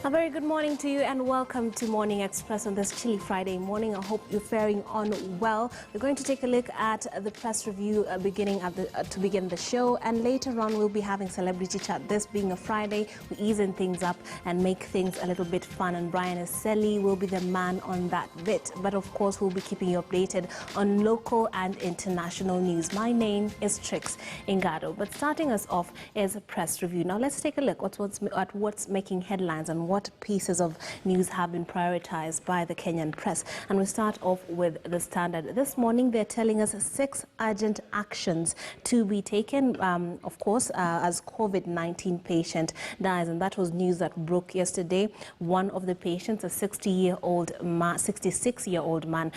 A very good morning to you and welcome to Morning Express on this chilly Friday morning. I hope you're faring on well. We're going to take a look at the press review to begin the show, and later on we'll be having celebrity chat. This being a Friday, we easing things up and make things a little bit fun, and Brian Eseli will be the man on that bit. But of course, we'll be keeping you updated on local and international news. My name is Trix Ingado, but starting us off is a press review. Now let's take a look at what's making headlines and what pieces of news have been prioritized by the Kenyan press. And we start off with the Standard. This morning, they're telling us 6 urgent actions to be taken, of course, as COVID-19 patient dies. And that was news that broke yesterday. One of the patients, a 66-year-old man,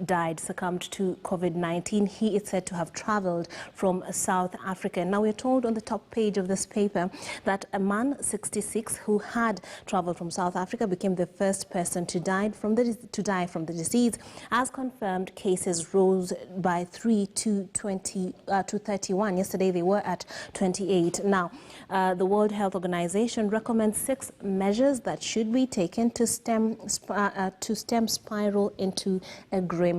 died, succumbed to COVID-19. He is said to have traveled from South Africa. Now we're told on the top page of this paper that a man 66 who had traveled from South Africa became the first person to die from the disease. As confirmed, cases rose by 3 to 31. Yesterday they were at 28. Now the World Health Organization recommends 6 measures that should be taken to stem spiral into a grim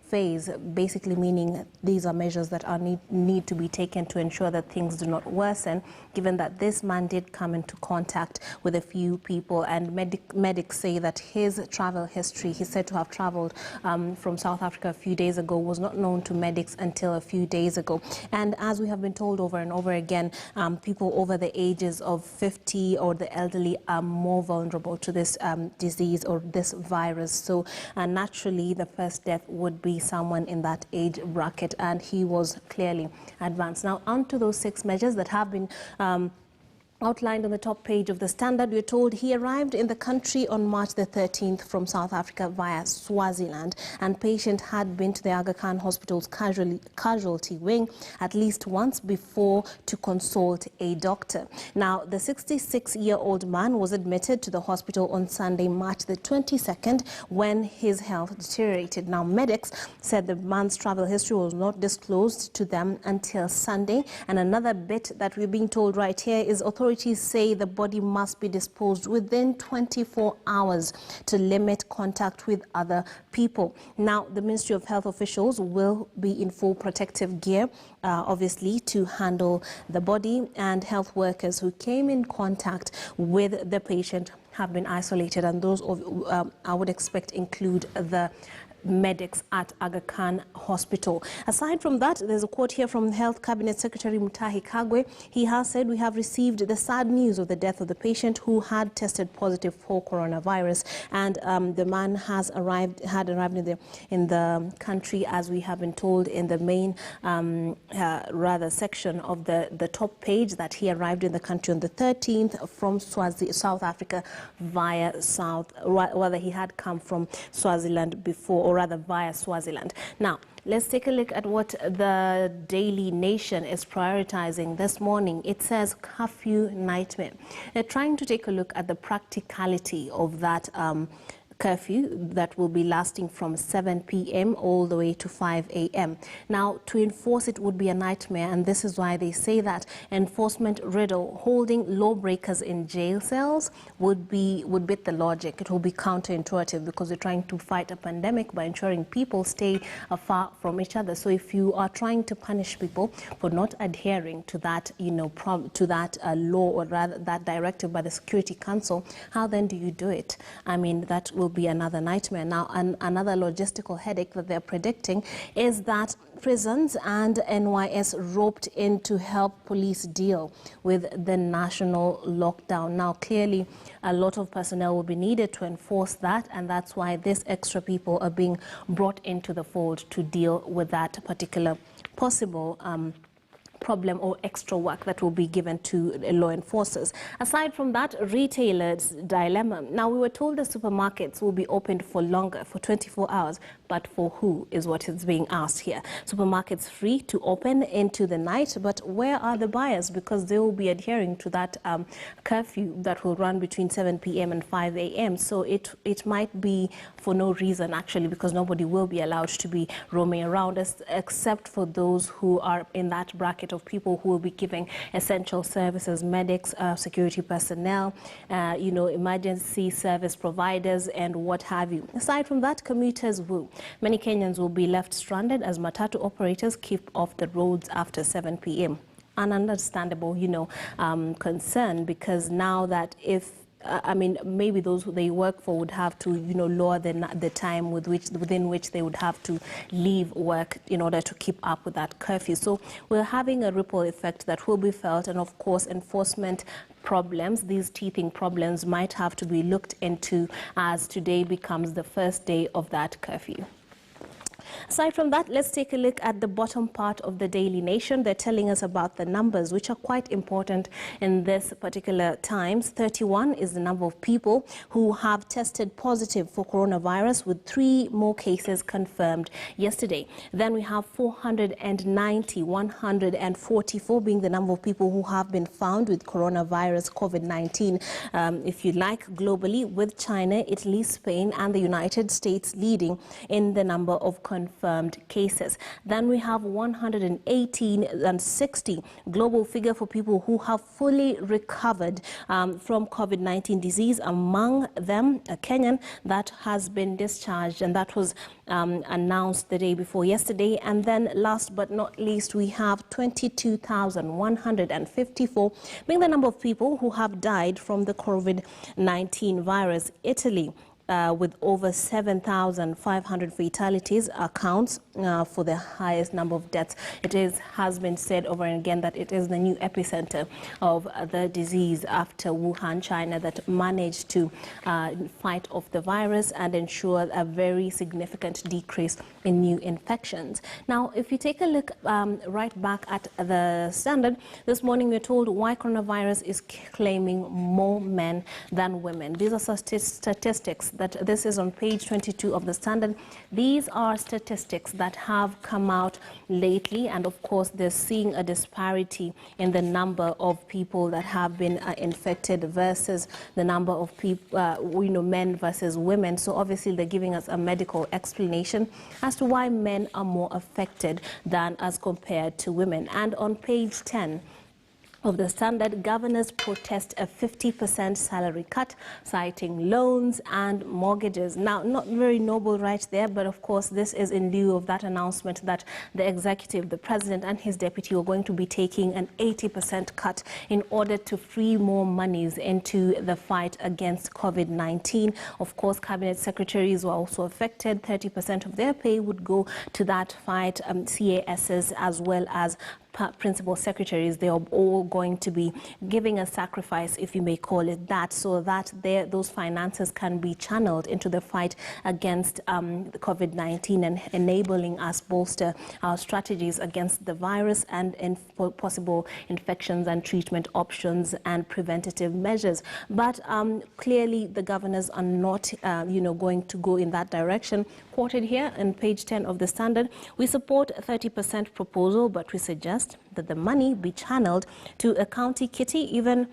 phase, basically meaning these are measures that need to be taken to ensure that things do not worsen, given that this man did come into contact with a few people, and medics say that his travel history, he's said to have traveled from South Africa a few days ago, was not known to medics until a few days ago. And as we have been told over and over again, people over the ages of 50 or the elderly are more vulnerable to this disease or this virus. So naturally, the first death would be someone in that age bracket, and he was clearly advanced. Now, on to those 6 measures that have been outlined on the top page of the Standard. We're told he arrived in the country on March the 13th from South Africa via Swaziland, and patient had been to the Aga Khan Hospital's casualty wing at least once before to consult a doctor. Now, the 66-year-old man was admitted to the hospital on Sunday, March the 22nd, when his health deteriorated. Now, medics said the man's travel history was not disclosed to them until Sunday. And another bit that we're being told right here is authorities say the body must be disposed within 24 hours to limit contact with other people. Now, the Ministry of Health officials will be in full protective gear, obviously, to handle the body, and health workers who came in contact with the patient have been isolated, and those I would expect include the medics at Aga Khan Hospital. Aside from that, there's a quote here from Health Cabinet Secretary Mutahi Kagwe. He has said, "We have received the sad news of the death of the patient who had tested positive for coronavirus," and the man had arrived in the country, as we have been told in the main section of the top page, that he arrived in the country on the 13th from South Africa via he had come from Swaziland before, or rather via Swaziland. Now, let's take a look at what the Daily Nation is prioritizing this morning. It says curfew nightmare. They're trying to take a look at the practicality of that curfew that will be lasting from 7 p.m. all the way to 5 a.m. Now, to enforce it would be a nightmare, and this is why they say that enforcement riddle. Holding lawbreakers in jail cells would bit the logic. It will be counterintuitive because we're trying to fight a pandemic by ensuring people stay far from each other. So if you are trying to punish people for not adhering to that, law, or rather that directive by the Security Council, how then do you do it? I mean, that will be another nightmare. Now, another logistical headache that they're predicting is that prisons and NYS roped in to help police deal with the national lockdown. Now, clearly, a lot of personnel will be needed to enforce that, and that's why these extra people are being brought into the fold to deal with that particular possible problem or extra work that will be given to law enforcers. Aside from that, retailers' dilemma. Now, we were told the supermarkets will be opened for longer, for 24 hours, but for who is what is being asked here. Supermarkets free to open into the night, but where are the buyers? Because they will be adhering to that curfew that will run between 7 p.m. and 5 a.m. So it might be for no reason, actually, because nobody will be allowed to be roaming around, except for those who are in that bracket bracket of people who will be giving essential services, medics, security personnel, emergency service providers and what have you. Aside from that, commuters many Kenyans will be left stranded as matatu operators keep off the roads after 7 p.m. An understandable, concern, because now that if maybe those who they work for would have to, lower the time within which they would have to leave work in order to keep up with that curfew. So we're having a ripple effect that will be felt, and of course enforcement problems, these teething problems, might have to be looked into as today becomes the first day of that curfew. Aside from that, let's take a look at the bottom part of the Daily Nation. They're telling us about the numbers, which are quite important in this particular times. 31 is the number of people who have tested positive for coronavirus, with 3 more cases confirmed yesterday. Then we have 490, 144 being the number of people who have been found with coronavirus, COVID-19, if you like, globally, with China, Italy, Spain, and the United States leading in the number of confirmed cases. Then we have 118 and 60 global figure for people who have fully recovered from COVID-19 disease. Among them, a Kenyan that has been discharged, and that was announced the day before yesterday. And then last but not least, we have 22,154 being the number of people who have died from the COVID-19 virus. Italy, with over 7,500 fatalities, accounts for the highest number of deaths. Has been said over and again that it is the new epicenter of the disease after Wuhan, China, that managed to fight off the virus and ensure a very significant decrease in new infections. Now, if you take a look right back at the Standard, this morning we're told why coronavirus is claiming more men than women. These are statistics that this is on page 22 of the Standard. These are statistics that have come out lately, and of course they're seeing a disparity in the number of people that have been infected versus the number of people, men versus women. So obviously they're giving us a medical explanation as to why men are more affected than as compared to women. And on page 10 of the Standard, governors protest a 50% salary cut, citing loans and mortgages. Now, not very noble right there, but of course this is in lieu of that announcement that the executive, the president and his deputy, are going to be taking an 80% cut in order to free more monies into the fight against COVID-19. Of course, cabinet secretaries were also affected. 30% of their pay would go to that fight. CASs as well as principal secretaries, they are all going to be giving a sacrifice, if you may call it that, so that those finances can be channeled into the fight against COVID-19 and enabling us bolster our strategies against the virus and possible infections and treatment options and preventative measures. But clearly the governors are not, going to go in that direction. Quoted here on page 10 of the Standard, we support a 30% proposal, but we suggest that the money be channeled to a county kitty, even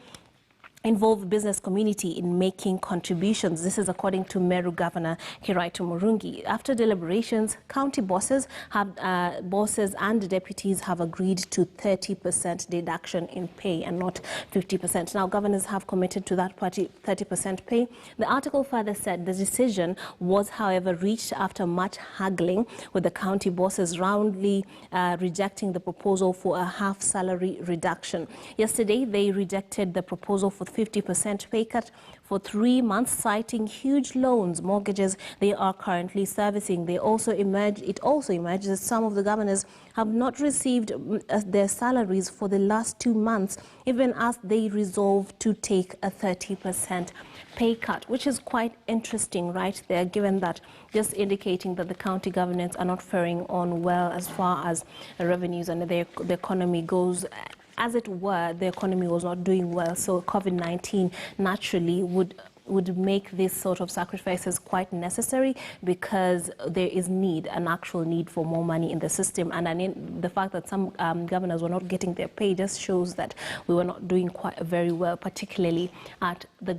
involve business community in making contributions. This is according to Meru Governor Kiraitu Murungi. After deliberations, county bosses and deputies have agreed to 30% deduction in pay and not 50%. Now, governors have committed to that 30% pay. The article further said the decision was, however, reached after much haggling, with the county bosses roundly rejecting the proposal for a half salary reduction. Yesterday, they rejected the proposal for 50% pay cut for 3 months, citing huge loans, mortgages they are currently servicing. It also emerged that some of the governors have not received their salaries for the last 2 months, even as they resolve to take a 30% pay cut, which is quite interesting right there, given that just indicating that the county governments are not faring on well as far as revenues and the economy goes. As it were, the economy was not doing well, so COVID-19 naturally would make these sort of sacrifices quite necessary, because there is an actual need for more money in the system. And the fact that some governors were not getting their pay just shows that we were not doing quite very well, particularly at the